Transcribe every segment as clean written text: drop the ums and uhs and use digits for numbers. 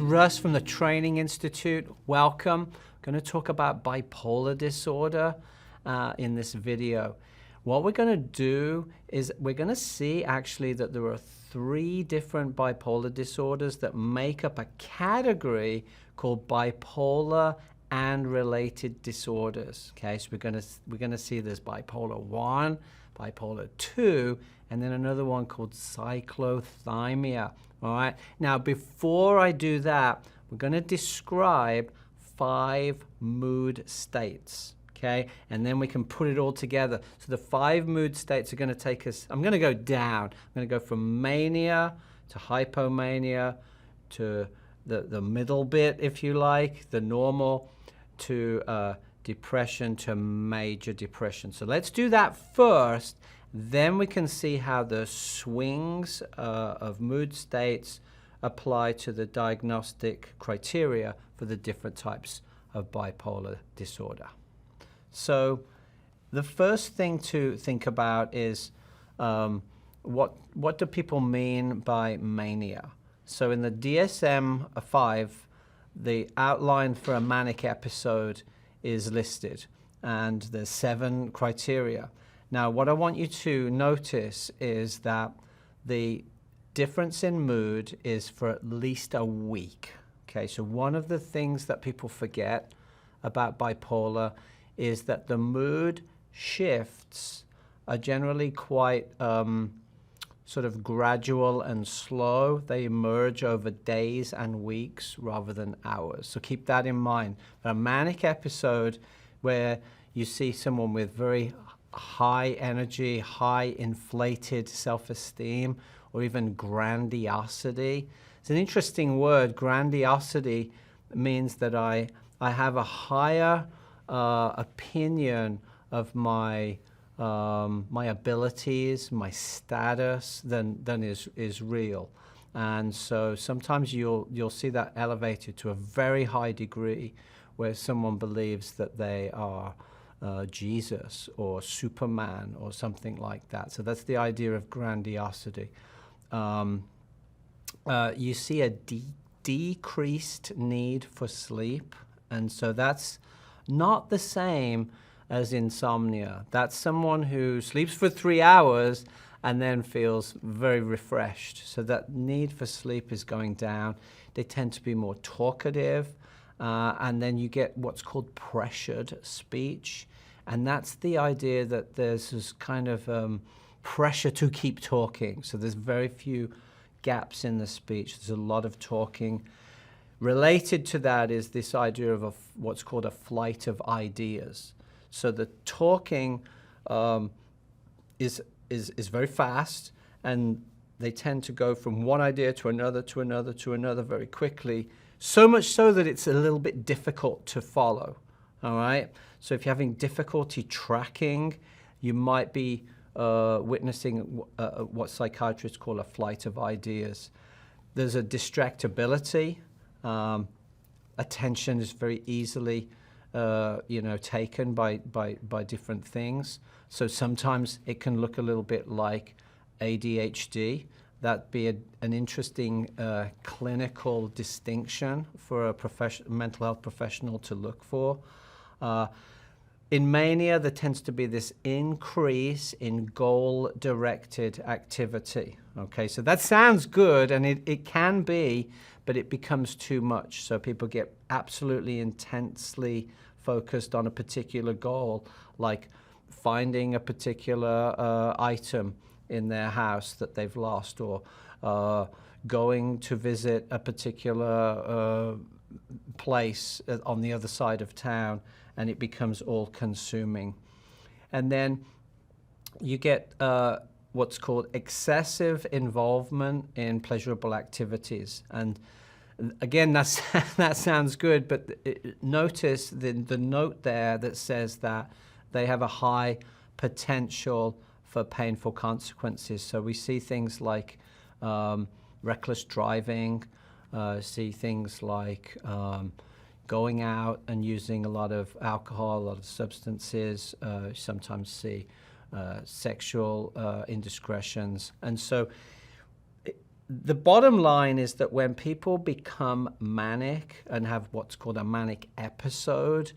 Russ from the Training Institute. Welcome. I'm going to talk about bipolar disorder in this video. What we're going to do is we're going to see actually that there are 3 different bipolar disorders that make up a category called bipolar and related disorders. Okay, so we're going to see there's bipolar 1, bipolar 2, and then another one called cyclothymia. All right, now before I do that, we're going to describe 5 mood states. Okay, and then we can put it all together. So the 5 mood states are going to take us, I'm going to go down. I'm going to go from mania to hypomania to the middle bit, if you like, the normal, to depression, to major depression. So let's do that first. Then we can see how the swings of mood states apply to the diagnostic criteria for the different types of bipolar disorder. So the first thing to think about is what do people mean by mania? So in the DSM-5, the outline for a manic episode is listed, and there's 7 criteria. Now, what I want you to notice is that the difference in mood is for at least a week. Okay, so one of the things that people forget about bipolar is that the mood shifts are generally quite sort of gradual and slow. They emerge over days and weeks rather than hours. So keep that in mind. A manic episode where you see someone with very high energy, high inflated self-esteem, or even grandiosity. It's an interesting word. Grandiosity means that I have a higher opinion of my abilities, my status than is real. And so sometimes you'll see that elevated to a very high degree where someone believes that they are Jesus or Superman or something like that. So that's the idea of grandiosity. You see a decreased need for sleep, and so that's not the same as insomnia. That's someone who sleeps for 3 hours and then feels very refreshed. So that need for sleep is going down. They tend to be more talkative. And then you get what's called pressured speech. And that's the idea that there's this kind of pressure to keep talking. So there's very few gaps in the speech. There's a lot of talking. Related to that is this idea of what's called a flight of ideas. So the talking is very fast, and they tend to go from one idea to another, to another, to another very quickly. So much so that it's a little bit difficult to follow, all right? So if you're having difficulty tracking, you might be witnessing what psychiatrists call a flight of ideas. There's a distractibility. Attention is very easily taken by different things. So sometimes it can look a little bit like ADHD. That'd be an interesting clinical distinction for a mental health professional to look for. In mania, there tends to be this increase in goal-directed activity. Okay, so that sounds good, and it can be, but it becomes too much. So people get absolutely intensely focused on a particular goal, like finding a particular item in their house that they've lost, or going to visit a particular place on the other side of town, and it becomes all-consuming. And then you get what's called excessive involvement in pleasurable activities. And again, that sounds good, but notice the note there that says that they have a high potential for painful consequences. So we see things like reckless driving, see things like going out and using a lot of alcohol, a lot of substances, sometimes see sexual indiscretions. And so the bottom line is that when people become manic and have what's called a manic episode,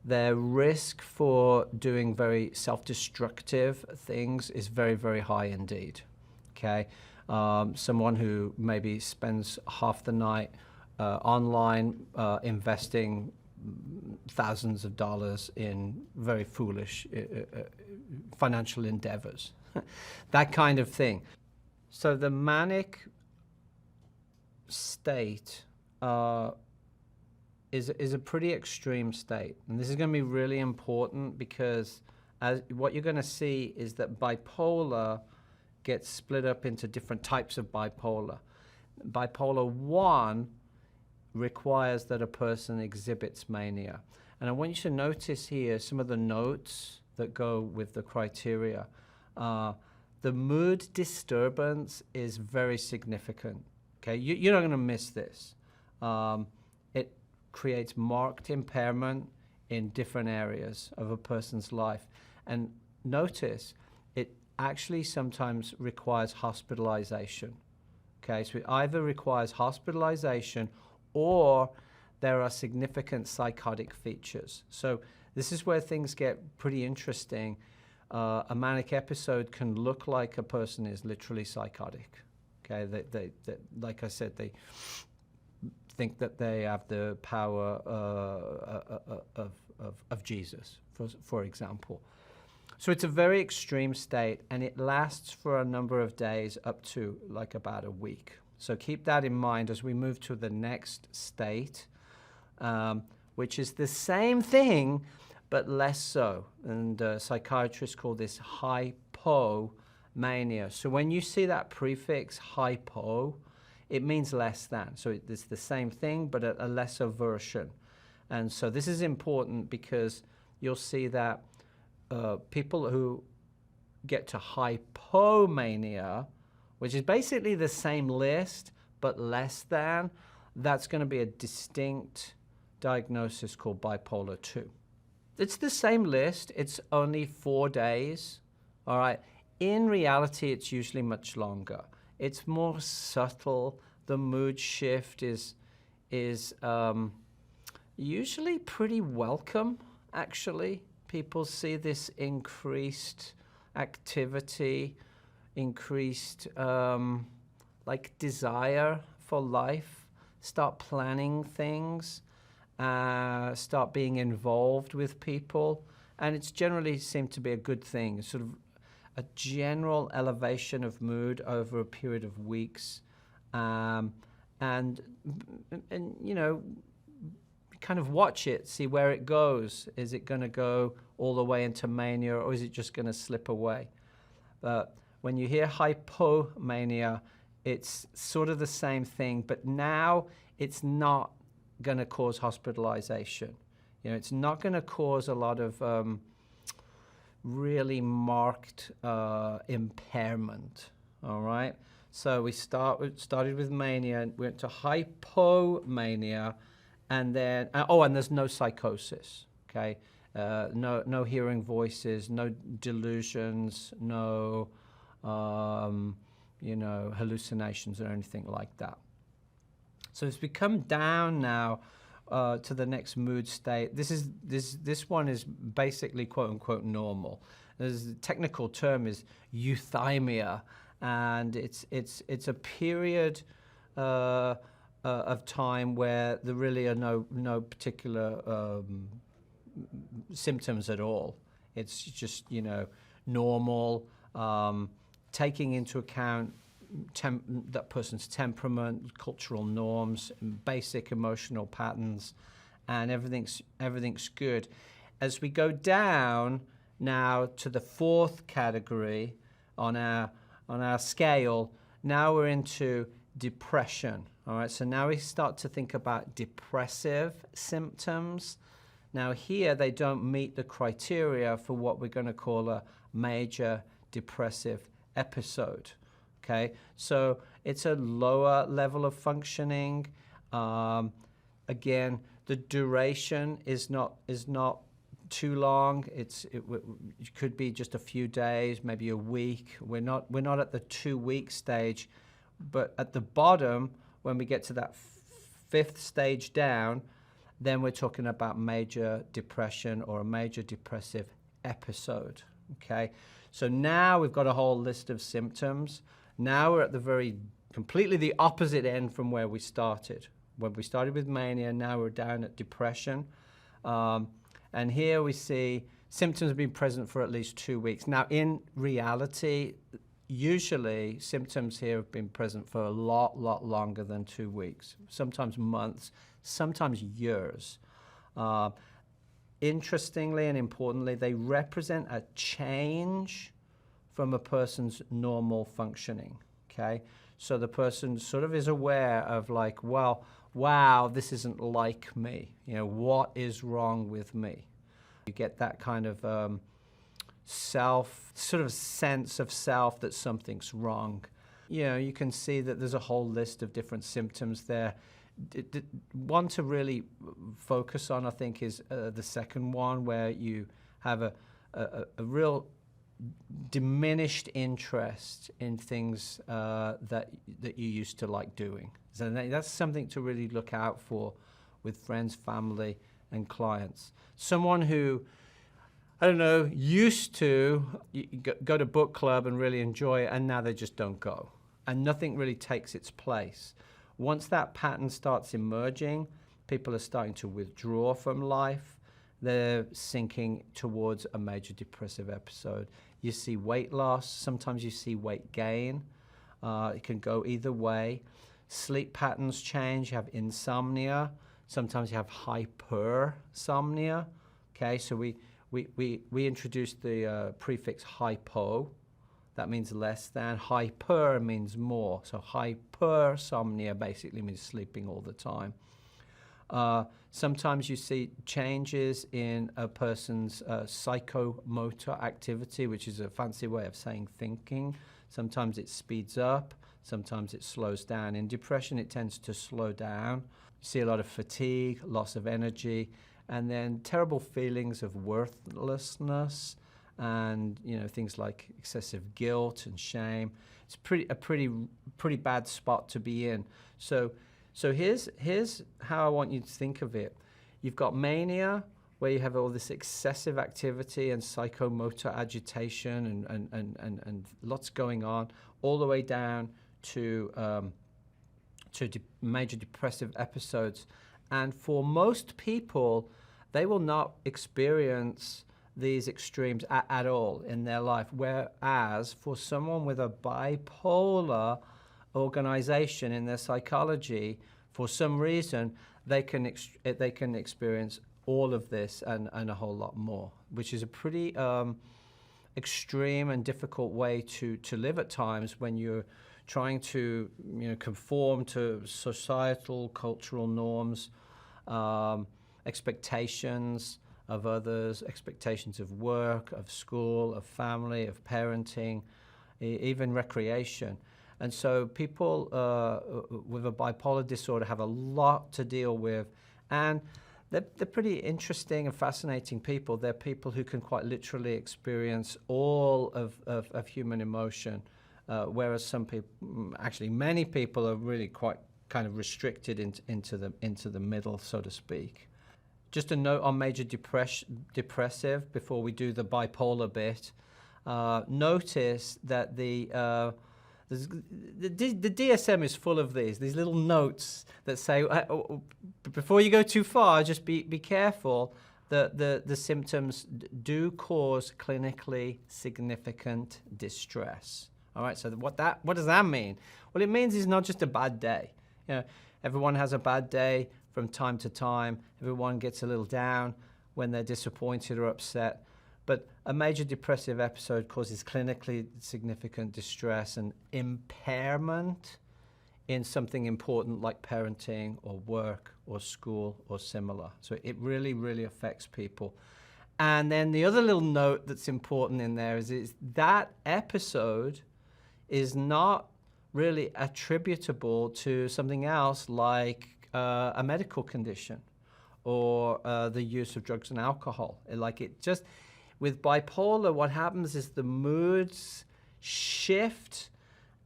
their risk for doing very self-destructive things is very, very high indeed. Okay, someone who maybe spends half the night online investing thousands of dollars in very foolish financial endeavors, that kind of thing. So the manic state is a pretty extreme state. And this is going to be really important because what you're going to see is that bipolar gets split up into different types of bipolar. Bipolar 1 requires that a person exhibits mania. And I want you to notice here some of the notes that go with the criteria. The mood disturbance is very significant. Okay, you're not going to miss this. It creates marked impairment in different areas of a person's life. And notice, it actually sometimes requires hospitalization. Okay, so it either requires hospitalization or there are significant psychotic features. So this is where things get pretty interesting. A manic episode can look like a person is literally psychotic. Okay, they like I said, they think that they have the power of Jesus, for example. So it's a very extreme state, and it lasts for a number of days, up to like about a week. So keep that in mind as we move to the next state, which is the same thing, but less so. And psychiatrists call this hypomania. So when you see that prefix hypo, it means less than. So it's the same thing, but a lesser version. And so this is important because you'll see that people who get to hypomania, which is basically the same list, but less than, that's going to be a distinct diagnosis called bipolar 2. It's the same list, it's only 4 days, all right? In reality, it's usually much longer. It's more subtle. The mood shift is usually pretty welcome, actually. People see this increased activity, increased like desire for life, start planning things, start being involved with people, and it's generally seemed to be a good thing, sort of a general elevation of mood over a period of weeks, and you know, kind of watch it, see where it goes. Is it going to go all the way into mania, or is it just going to slip away? When you hear hypomania, it's sort of the same thing, but now it's not going to cause hospitalization. You know, it's not going to cause a lot of really marked impairment. All right. So we started with mania, and went to hypomania, and then and there's no psychosis. Okay. No hearing voices, no delusions, no hallucinations or anything like that. So it's become down now to the next mood state. This one is basically quote unquote normal. The technical term is euthymia, and it's a period of time where there really are no particular symptoms at all. It's just normal, taking into account that person's temperament, cultural norms, basic emotional patterns, and everything's good. As we go down now to the 4th category on our scale, now we're into depression. All right, so now we start to think about depressive symptoms. Now here they don't meet the criteria for what we're going to call a major depressive episode. Okay, so it's a lower level of functioning. Again, the duration is not too long. It could be just a few days, maybe a week. We're not at the 2-week stage. But at the bottom, when we get to that fifth stage down, then we're talking about major depression or a major depressive episode, okay? So now we've got a whole list of symptoms. Now we're at the completely the opposite end from where we started. When we started with mania, now we're down at depression. And here we see symptoms have been present for at least 2 weeks. Now, in reality, usually symptoms here have been present for a lot longer than 2 weeks, sometimes months, sometimes years. Interestingly and importantly, they represent a change from a person's normal functioning, okay? So the person sort of is aware of like, well, wow, this isn't like me. You know, what is wrong with me? You get that kind of sort of sense of self that something's wrong. You know, you can see that there's a whole list of different symptoms there. One to really focus on, I think, is the second one, where you have a real diminished interest in things that you used to like doing. So that's something to really look out for with friends, family, and clients. Someone who, I don't know, used to go to book club and really enjoy it, and now they just don't go. And nothing really takes its place. Once that pattern starts emerging, people are starting to withdraw from life. They're sinking towards a major depressive episode. You see weight loss. Sometimes you see weight gain. It can go either way. Sleep patterns change. You have insomnia. Sometimes you have hypersomnia. Okay, so we introduced the prefix hypo. That means less than. Hyper means more. So hypersomnia basically means sleeping all the time. Sometimes you see changes in a person's psychomotor activity, which is a fancy way of saying thinking. Sometimes it speeds up. Sometimes it slows down. In depression, it tends to slow down. You see a lot of fatigue, loss of energy, and then terrible feelings of worthlessness, and things like excessive guilt and shame. It's a pretty bad spot to be in. So here's how I want you to think of it. You've got mania, where you have all this excessive activity and psychomotor agitation and lots going on, all the way down to major depressive episodes. And for most people, they will not experience these extremes at all in their life, whereas for someone with a bipolar organization in their psychology, for some reason, they can experience all of this and a whole lot more, which is a pretty extreme and difficult way to live at times when you're trying to conform to societal, cultural norms, expectations of others, expectations of work, of school, of family, of parenting, even recreation. And so people with a bipolar disorder have a lot to deal with, and they're pretty interesting and fascinating people. They're people who can quite literally experience all of human emotion, whereas some people, actually many people, are really quite kind of restricted into the middle, so to speak. Just a note on major depressive before we do the bipolar bit. Notice that the DSM is full of these little notes that say, before you go too far, just be careful that the symptoms do cause clinically significant distress. All right, so what does that mean? Well, it means it's not just a bad day. Everyone has a bad day from time to time. Everyone gets a little down when they're disappointed or upset. But a major depressive episode causes clinically significant distress and impairment in something important like parenting or work or school or similar. So it really, really affects people. And then the other little note that's important in there is that episode is not really attributable to something else like a medical condition or the use of drugs and alcohol. With bipolar, what happens is the moods shift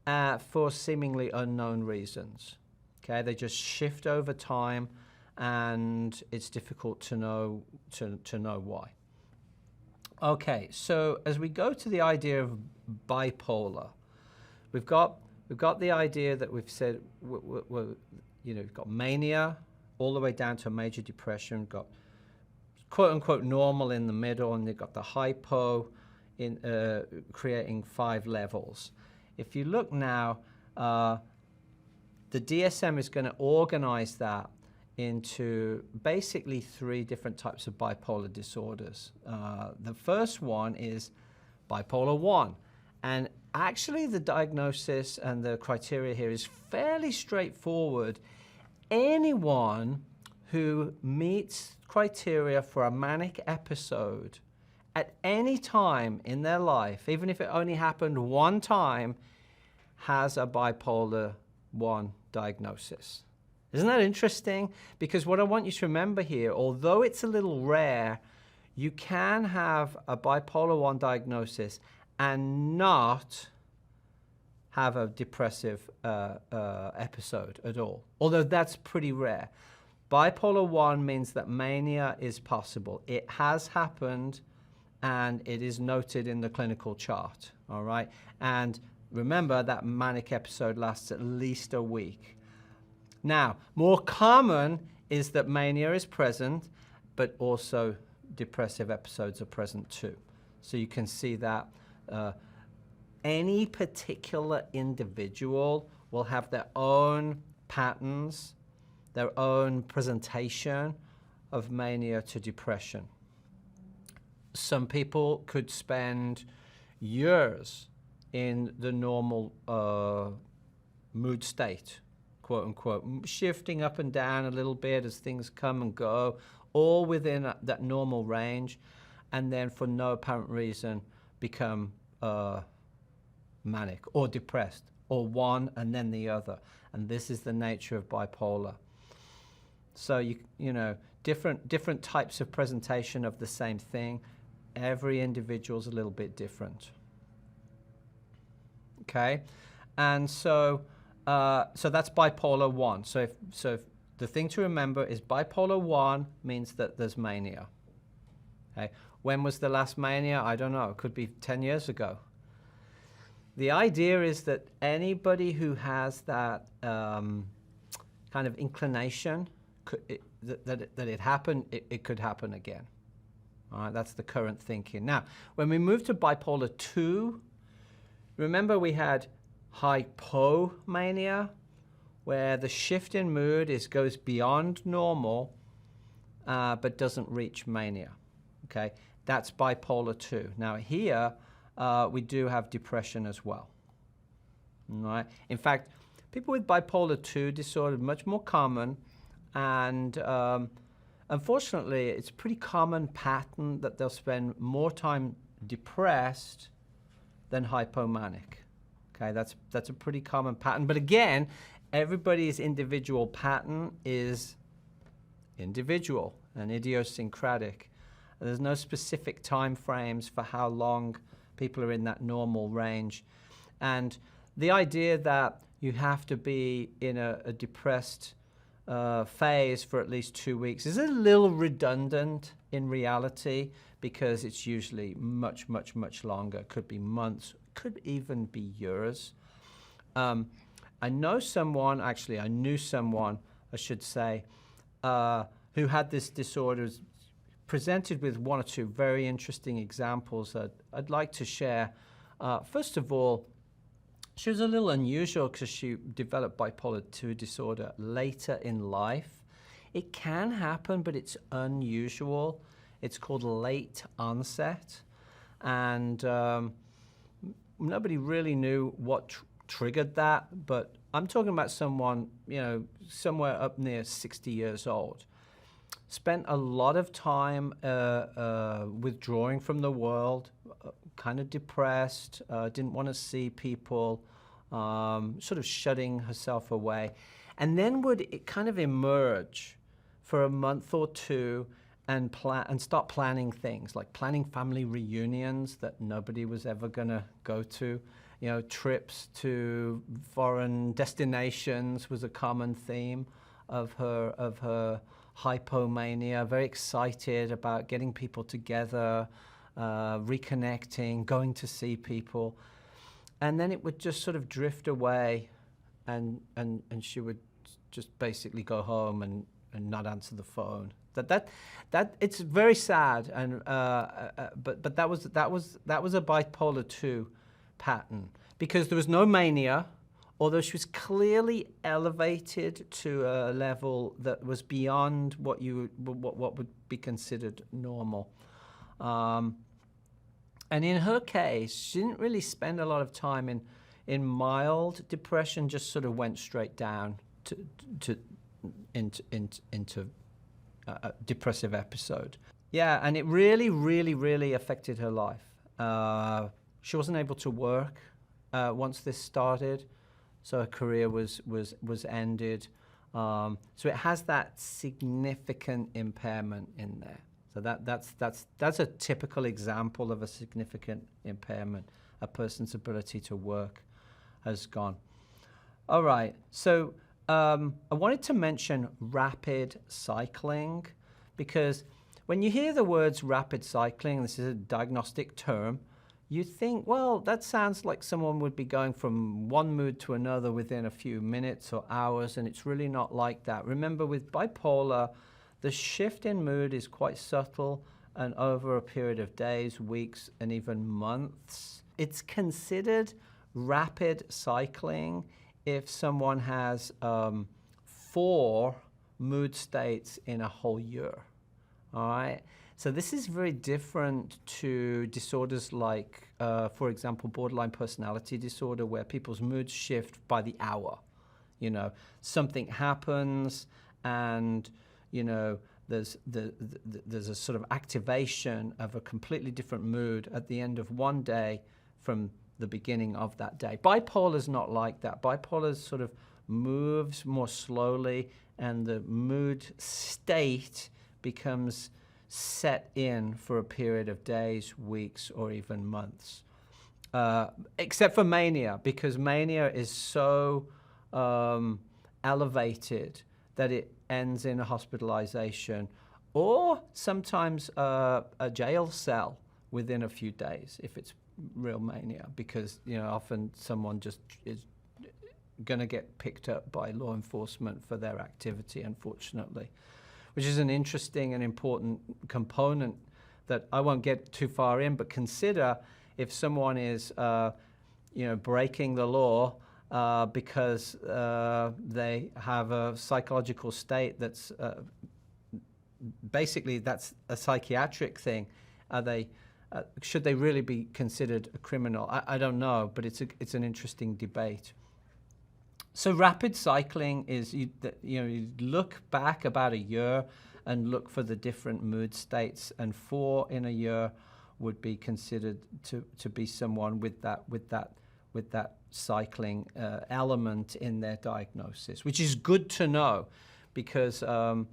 for seemingly unknown reasons. Okay, they just shift over time, and it's difficult to know why. Okay, so as we go to the idea of bipolar, we've got the idea that we've said we've got mania all the way down to major depression, got quote unquote normal in the middle, and you've got the hypo in creating 5 levels. If you look now, the DSM is going to organize that into basically 3 different types of bipolar disorders. The first one is bipolar 1. And actually the diagnosis and the criteria here is fairly straightforward. Anyone who meets criteria for a manic episode at any time in their life, even if it only happened one time, has a bipolar 1 diagnosis. Isn't that interesting? Because what I want you to remember here, although it's a little rare, you can have a bipolar 1 diagnosis and not have a depressive episode at all, although that's pretty rare. Bipolar 1 means that mania is possible. It has happened, and it is noted in the clinical chart, all right? And remember that manic episode lasts at least a week. Now, more common is that mania is present, but also depressive episodes are present too. So you can see that any particular individual will have their own patterns, their own presentation of mania to depression. Some people could spend years in the normal mood state, quote unquote, shifting up and down a little bit as things come and go, all within that normal range, and then for no apparent reason become manic or depressed, or one and then the other. And this is the nature of bipolar. So you know, different types of presentation of the same thing. Every individual's a little bit different. Okay, and so that's bipolar 1. So if the thing to remember is bipolar 1 means that there's mania. Okay, when was the last mania? I don't know. It could be 10 years ago. The idea is that anybody who has that kind of inclination, that it happened, it could happen again. All right, that's the current thinking. Now, when we move to bipolar 2, remember we had hypomania, where the shift in mood goes beyond normal, but doesn't reach mania. Okay, that's bipolar 2. Now here, we do have depression as well. All right. In fact, people with bipolar 2 disorder are much more common, and unfortunately, it's a pretty common pattern that they'll spend more time depressed than hypomanic. Okay, that's a pretty common pattern. But again, everybody's individual pattern is individual and idiosyncratic. There's no specific time frames for how long people are in that normal range. And the idea that you have to be in a depressed phase for at least 2 weeks is a little redundant in reality, because it's usually much, much, much longer. It could be months, could even be years. I knew someone, I should say, who had this disorder, presented with 1 or 2 very interesting examples that I'd like to share. First of all, she was a little unusual because she developed bipolar 2 disorder later in life. It can happen, but it's unusual. It's called late onset. And nobody really knew what triggered that, but I'm talking about someone, somewhere up near 60 years old. Spent a lot of time withdrawing from the world, kind of depressed, didn't want to see people, sort of shutting herself away. And then would it kind of emerge for a month or 2 and start planning things like planning family reunions that nobody was ever going to go to. You know, trips to foreign destinations was a common theme of her hypomania. Very excited about getting people together, reconnecting, going to see people. And then it would just sort of drift away, and she would just basically go home and not answer the phone. That it's very sad, and but that was a bipolar 2 pattern, because there was no mania, although she was clearly elevated to a level that was beyond what would be considered normal. And in her case, she didn't really spend a lot of time in mild depression, just sort of went straight down into a depressive episode. Yeah, and it really, really, really affected her life. She wasn't able to work once this started, so her career was ended. So it has that significant impairment in there. So that's a typical example of a significant impairment. A person's ability to work has gone. All right, so I wanted to mention rapid cycling, because when you hear the words rapid cycling, this is a diagnostic term, you think, well, that sounds like someone would be going from one mood to another within a few minutes or hours, and it's really not like that. Remember, with bipolar, the shift in mood is quite subtle and over a period of days, weeks, and even months. It's considered rapid cycling if someone has 4 mood states in a whole year. All right? So this is very different to disorders like, for example, borderline personality disorder, where people's moods shift by the hour. You know, something happens and, you know, there's a sort of activation of a completely different mood at the end of one day from the beginning of that day. Bipolar is not like that. Bipolar sort of moves more slowly, and the mood state becomes set in for a period of days, weeks, or even months. Except for mania, because mania is so elevated that it ends in a hospitalization, or sometimes a jail cell within a few days if it's real mania, because, you know, often someone just is going to get picked up by law enforcement for their activity, unfortunately, which is an interesting and important component that I won't get too far in. But consider if someone is, you know, breaking the law because they have a psychological state that's basically that's a psychiatric thing. Are they? Should they really be considered a criminal? I don't know, but it's an interesting debate. So rapid cycling is, you look back about a year and look for the different mood states, and 4 in a year would be considered to be someone with that cycling element in their diagnosis, which is good to know, because that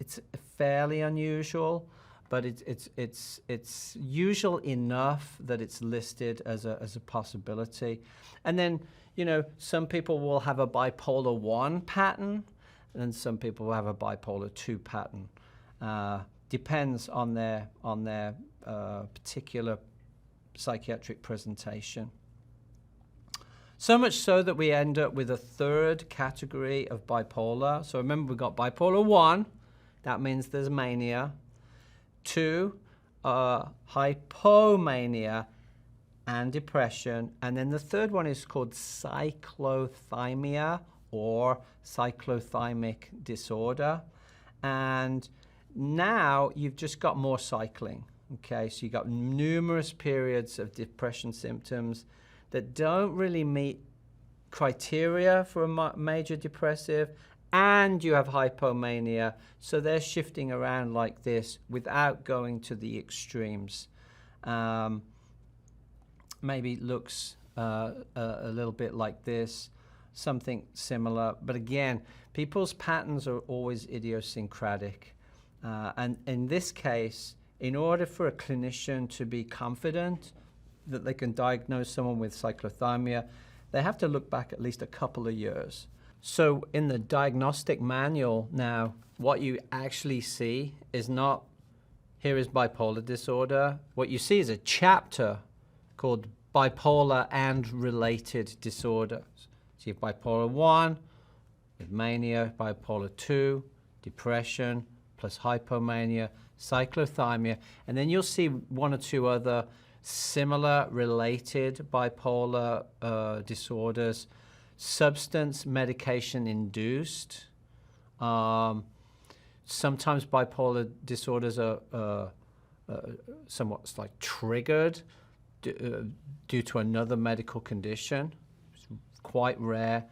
it's fairly unusual, but it's usual enough that it's listed as a possibility. And then, you know, some people will have a bipolar 1 pattern, and some people will have a bipolar 2 pattern. Depends on their particular psychiatric presentation. So much so that we end up with a 3rd category of bipolar. So remember, we've got bipolar 1, that means there's mania. 2, hypomania and depression. And then the 3rd one is called cyclothymia, or cyclothymic disorder. And now you've just got more cycling. Okay, so you've got numerous periods of depression symptoms that don't really meet criteria for a major depressive, and you have hypomania, so they're shifting around like this without going to the extremes. Maybe looks a little bit like this, something similar, but again, people's patterns are always idiosyncratic. And in this case, in order for a clinician to be confident that they can diagnose someone with cyclothymia, they have to look back at least a couple of years. So in the diagnostic manual now, what you actually see is not, here is bipolar disorder. What you see is a chapter called bipolar and related disorders. So you have bipolar 1, with mania, bipolar 2, depression, plus hypomania, cyclothymia, and then you'll see one or two other similar related bipolar disorders, substance medication induced. Sometimes bipolar disorders are somewhat like triggered due to another medical condition. It's quite rare.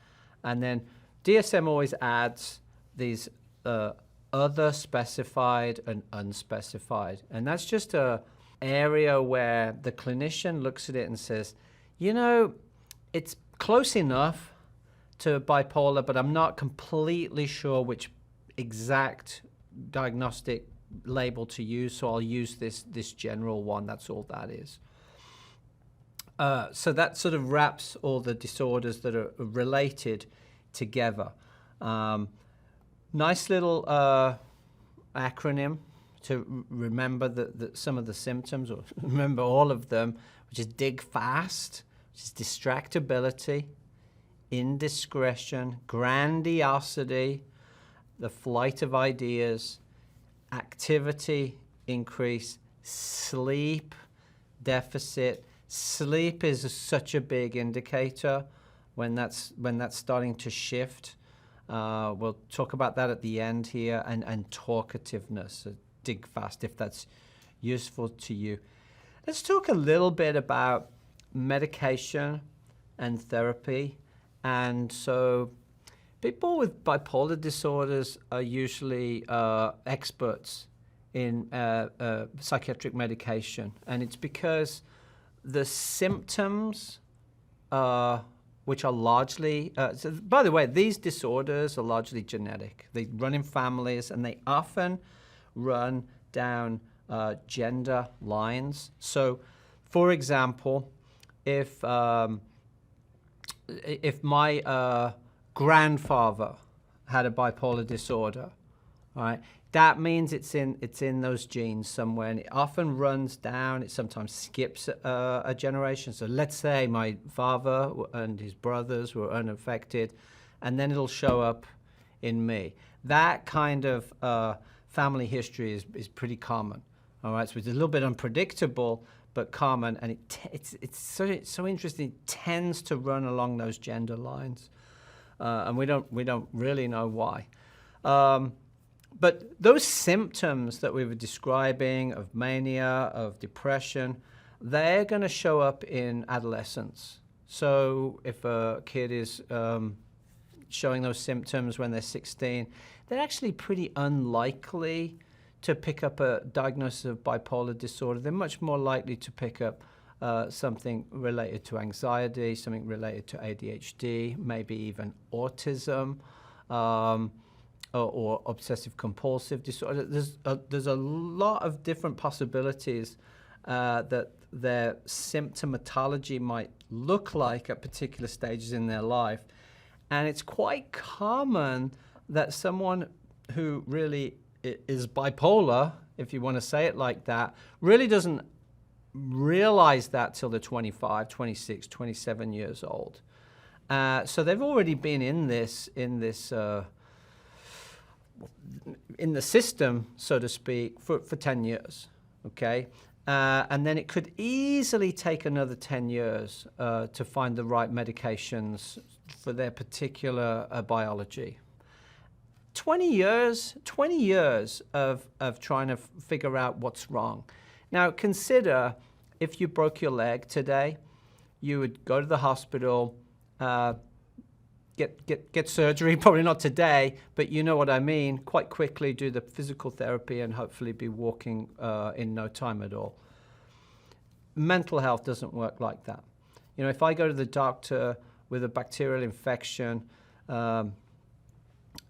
And then DSM always adds these other specified and unspecified. And that's just a area where the clinician looks at it and says, you know, it's close enough to bipolar, but I'm not completely sure which exact diagnostic label to use, so I'll use this general one. That's all that is. So that sort of wraps all the disorders that are related together. Nice little acronym to remember some of the symptoms, or remember all of them, which is dig fast, which is distractibility, indiscretion, grandiosity, the flight of ideas, activity increase, sleep deficit. Sleep is such a big indicator when that's starting to shift. We'll talk about that at the end here, and talkativeness. So dig fast if that's useful to you. Let's talk a little bit about medication and therapy. And so people with bipolar disorders are usually experts in psychiatric medication, and it's because the symptoms, which are largely, so by the way, these disorders are largely genetic. They run in families, and they often run down gender lines. So, for example, if my grandfather had a bipolar disorder, all right, that means it's in those genes somewhere, and it often runs down. It sometimes skips a generation. So let's say my father and his brothers were unaffected, and then it'll show up in me. That kind of family history is pretty common. All right, so it's a little bit unpredictable, but common, and it's so interesting. It tends to run along those gender lines, and we don't really know why. But those symptoms that we were describing of mania, of depression, they're going to show up in adolescence. So if a kid is showing those symptoms when they're 16, they're actually pretty unlikely to pick up a diagnosis of bipolar disorder. They're much more likely to pick up something related to anxiety, something related to ADHD, maybe even autism, or obsessive compulsive disorder. There's a lot of different possibilities that their symptomatology might look like at particular stages in their life. And it's quite common that someone who really is bipolar, if you want to say it like that, really doesn't realize that till they're 25, 26, 27 years old. So they've already been in the system, so to speak, for 10 years, okay? And then it could easily take another 10 years to find the right medications for their particular biology. 20 years of trying to figure out what's wrong. Now consider if you broke your leg today, you would go to the hospital, get surgery, probably not today, but you know what I mean, quite quickly do the physical therapy and hopefully be walking in no time at all. Mental health doesn't work like that. You know, if I go to the doctor with a bacterial infection,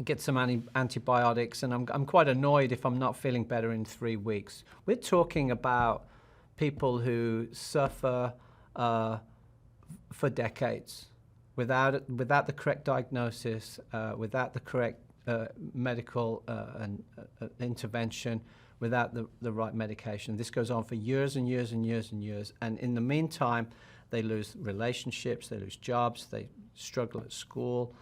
get some antibiotics, and I'm quite annoyed if I'm not feeling better in 3 weeks. We're talking about people who suffer for decades without the correct diagnosis, without the correct medical intervention, without the right medication. This goes on for years and years and years and years. And in the meantime, they lose relationships, they lose jobs, they struggle at school.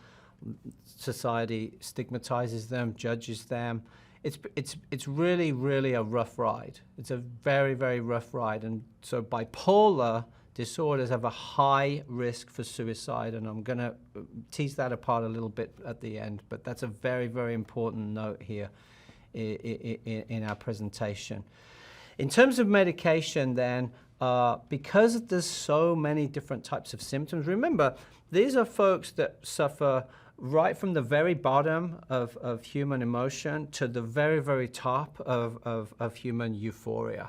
Society stigmatizes them, judges them. It's really, really a rough ride. It's a very, very rough ride. And so bipolar disorders have a high risk for suicide, and I'm going to tease that apart a little bit at the end, but that's a very, very important note here in our presentation. In terms of medication then, because there's so many different types of symptoms, remember, these are folks that suffer right from the very bottom of human emotion to the very, very top of human euphoria.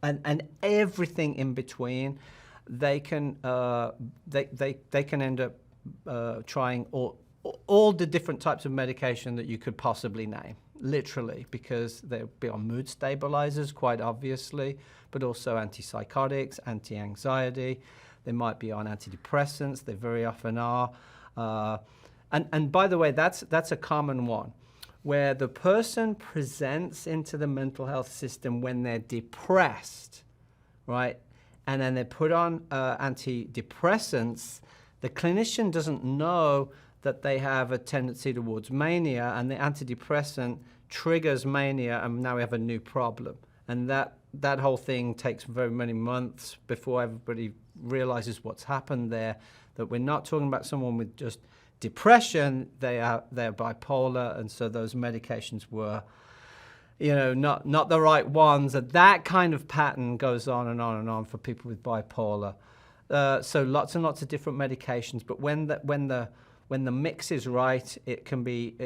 And everything in between, they can end up trying all the different types of medication that you could possibly name, literally, because they'll be on mood stabilizers, quite obviously, but also antipsychotics, anti-anxiety. They might be on antidepressants. They very often are. And by the way, that's a common one, where the person presents into the mental health system when they're depressed, right? And then they're put on antidepressants. The clinician doesn't know that they have a tendency towards mania, and the antidepressant triggers mania, and now we have a new problem. And that whole thing takes very many months before everybody realizes what's happened there, that we're not talking about someone with just depression, they're bipolar, and so those medications were, not the right ones. And that kind of pattern goes on and on and on for people with bipolar. So lots and lots of different medications, but when the mix is right, it can be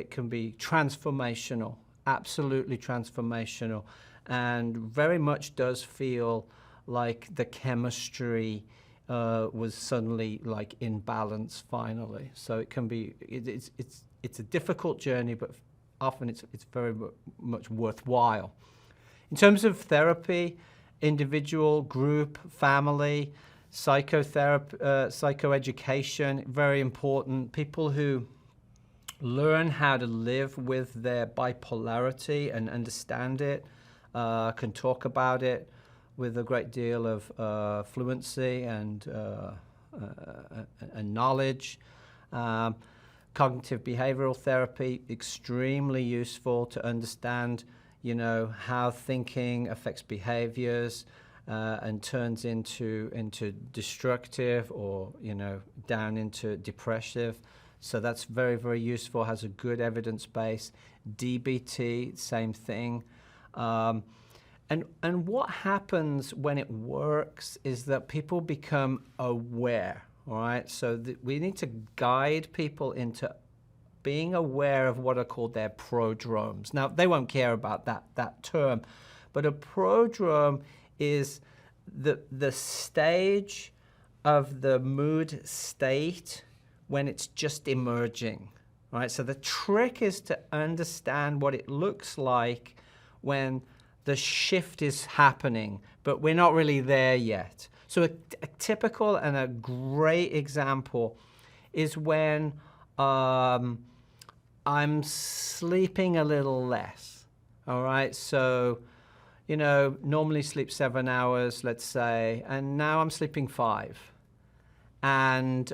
transformational, absolutely transformational, and very much does feel like the chemistry was suddenly like in balance finally. So it can be, it's a difficult journey, but often it's very much worthwhile. In terms of therapy, individual, group, family, psychotherapy, psychoeducation, very important. People who learn how to live with their bipolarity and understand it, can talk about it with a great deal of fluency and knowledge. Cognitive behavioral therapy, extremely useful to understand, how thinking affects behaviors and turns into destructive or, down into depressive. So that's very, very useful, has a good evidence base. DBT, same thing. And what happens when it works is that people become aware, all right? So we need to guide people into being aware of what are called their prodromes. Now, they won't care about that term, but a prodrome is the stage of the mood state when it's just emerging, right? So the trick is to understand what it looks like when the shift is happening, but we're not really there yet. So a typical and a great example is when I'm sleeping a little less, all right? So, normally sleep 7 hours, let's say, and now I'm sleeping 5. And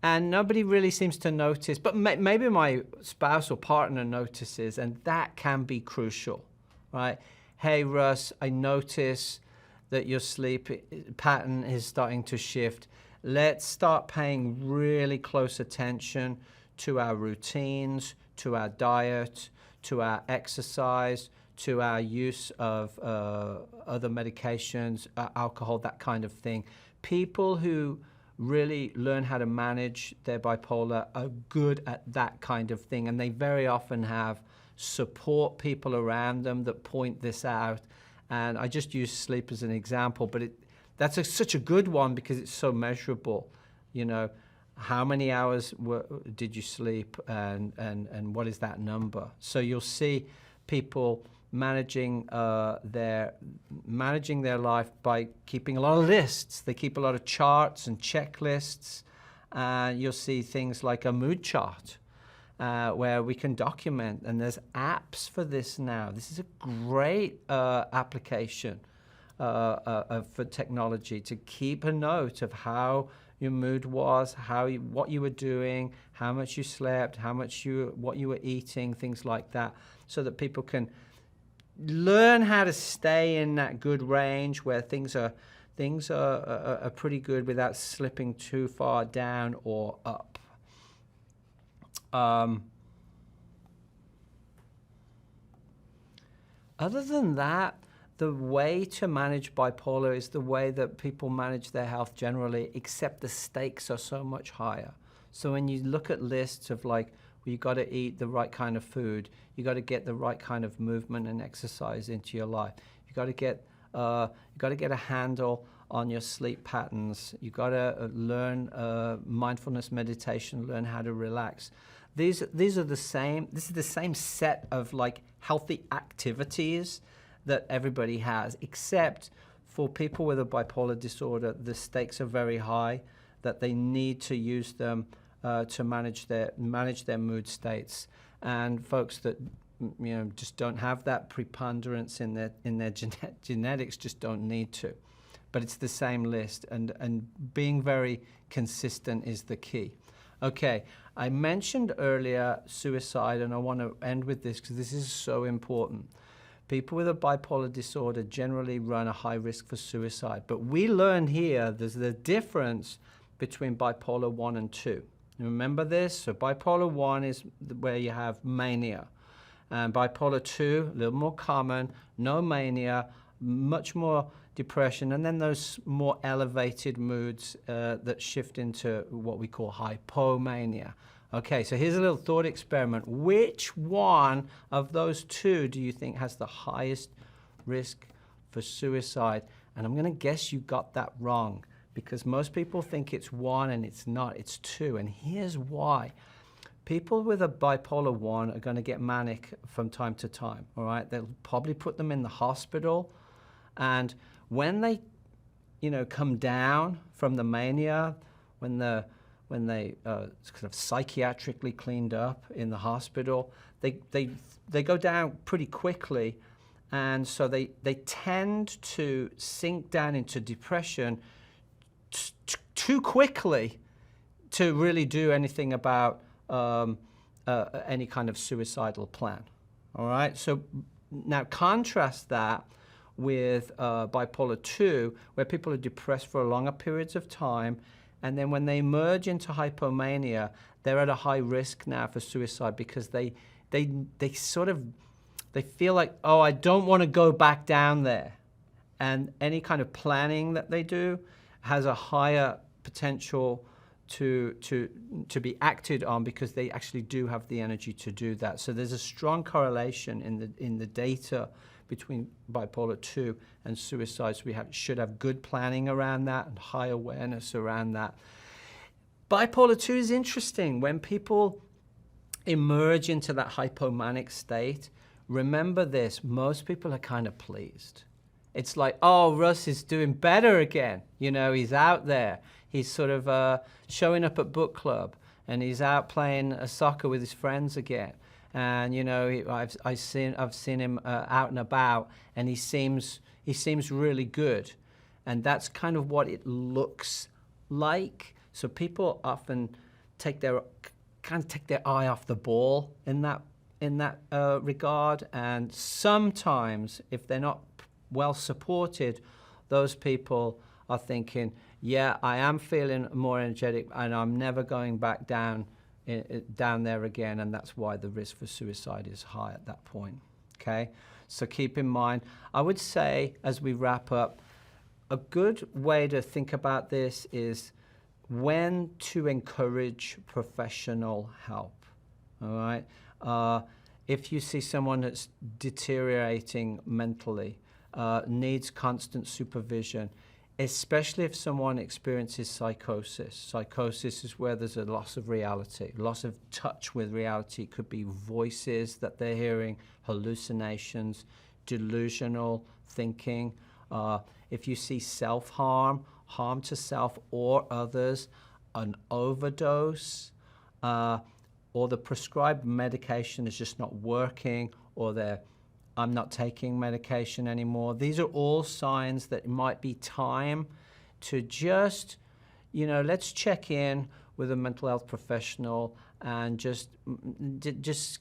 nobody really seems to notice, but maybe my spouse or partner notices, and that can be crucial. Right? Hey, Russ, I notice that your sleep pattern is starting to shift. Let's start paying really close attention to our routines, to our diet, to our exercise, to our use of other medications, alcohol, that kind of thing. People who really learn how to manage their bipolar are good at that kind of thing, and they very often have support people around them that point this out. And I just use sleep as an example, but that's such a good one because it's so measurable. how many hours did you sleep, and what is that number? So you'll see people managing their life by keeping a lot of lists. They keep a lot of charts and checklists. You'll see things like a mood chart where we can document, and there's apps for this now. This is a great application for technology to keep a note of how your mood was, what you were doing, how much you slept, what you were eating, things like that, so that people can learn how to stay in that good range where things are pretty good without slipping too far down or up. Other than that, the way to manage bipolar is the way that people manage their health generally, except the stakes are so much higher. So when you look at lists of like, well, you got to eat the right kind of food, you got to get the right kind of movement and exercise into your life, you got to get a handle on your sleep patterns, you got to learn mindfulness meditation, learn how to relax. These are the same. This is the same set of like healthy activities that everybody has, except for people with a bipolar disorder, the stakes are very high, that they need to use them to manage their mood states. And folks that just don't have that preponderance in their genetics just don't need to. But it's the same list, and being very consistent is the key. Okay, I mentioned earlier suicide, and I want to end with this because this is so important. People with a bipolar disorder generally run a high risk for suicide. But we learned here there's the difference between bipolar 1 and 2. You remember this? So bipolar 1 is where you have mania. And bipolar 2, a little more common, no mania, much more depression, and then those more elevated moods that shift into what we call hypomania. Okay, so here's a little thought experiment. Which one of those two do you think has the highest risk for suicide? And I'm going to guess you got that wrong, because most people think it's 1 and it's not, it's 2. And here's why. People with a bipolar 1 are going to get manic from time to time, all right? They'll probably put them in the hospital, and when they, come down from the mania, when they kind of psychiatrically cleaned up in the hospital, they go down pretty quickly, and so they tend to sink down into depression too quickly to really do anything about any kind of suicidal plan. All right, so now contrast that with bipolar 2, where people are depressed for longer periods of time, and then when they emerge into hypomania, they're at a high risk now for suicide, because they feel like, oh, I don't want to go back down there. And any kind of planning that they do has a higher potential to be acted on, because they actually do have the energy to do that. So there's a strong correlation in the data between bipolar 2 and suicide. So we should have good planning around that and high awareness around that. Bipolar 2 is interesting. When people emerge into that hypomanic state, remember this, most people are kind of pleased. It's like, oh, Russ is doing better again. He's out there. He's sort of showing up at book club, and he's out playing soccer with his friends again. And I've seen him out and about, and he seems really good, and that's kind of what it looks like. So people often take their eye off the ball in that regard, and sometimes if they're not well supported, those people are thinking, yeah, I am feeling more energetic, and I'm never going back down there again, and that's why the risk for suicide is high at that point. Okay, so keep in mind, I would say as we wrap up, a good way to think about this is when to encourage professional help. All right, if you see someone that's deteriorating mentally, needs constant supervision, especially if someone experiences psychosis. Psychosis is where there's a loss of reality, loss of touch with reality. It could be voices that they're hearing, hallucinations, delusional thinking. If you see self-harm, harm to self or others, an overdose, or the prescribed medication is just not working, or I'm not taking medication anymore. These are all signs that it might be time to just, let's check in with a mental health professional and just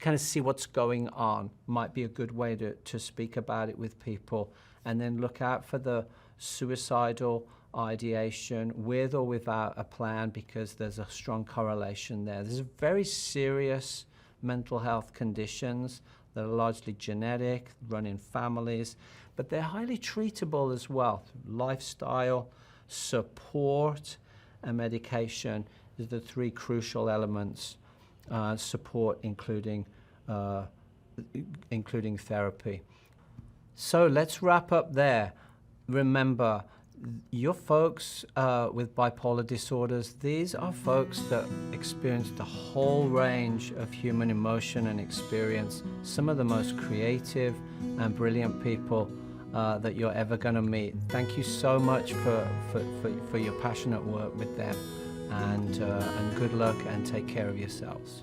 kind of see what's going on. Might be a good way to speak about it with people, and then look out for the suicidal ideation with or without a plan, because there's a strong correlation there. There's very serious mental health conditions that are largely genetic, run in families, but they're highly treatable as well. Lifestyle, support, and medication is the three crucial elements. Support including therapy. So let's wrap up there. Remember, your folks with bipolar disorders, these are folks that experience the whole range of human emotion and experience, some of the most creative and brilliant people that you're ever going to meet. Thank you so much for your passionate work with them, and good luck, and take care of yourselves.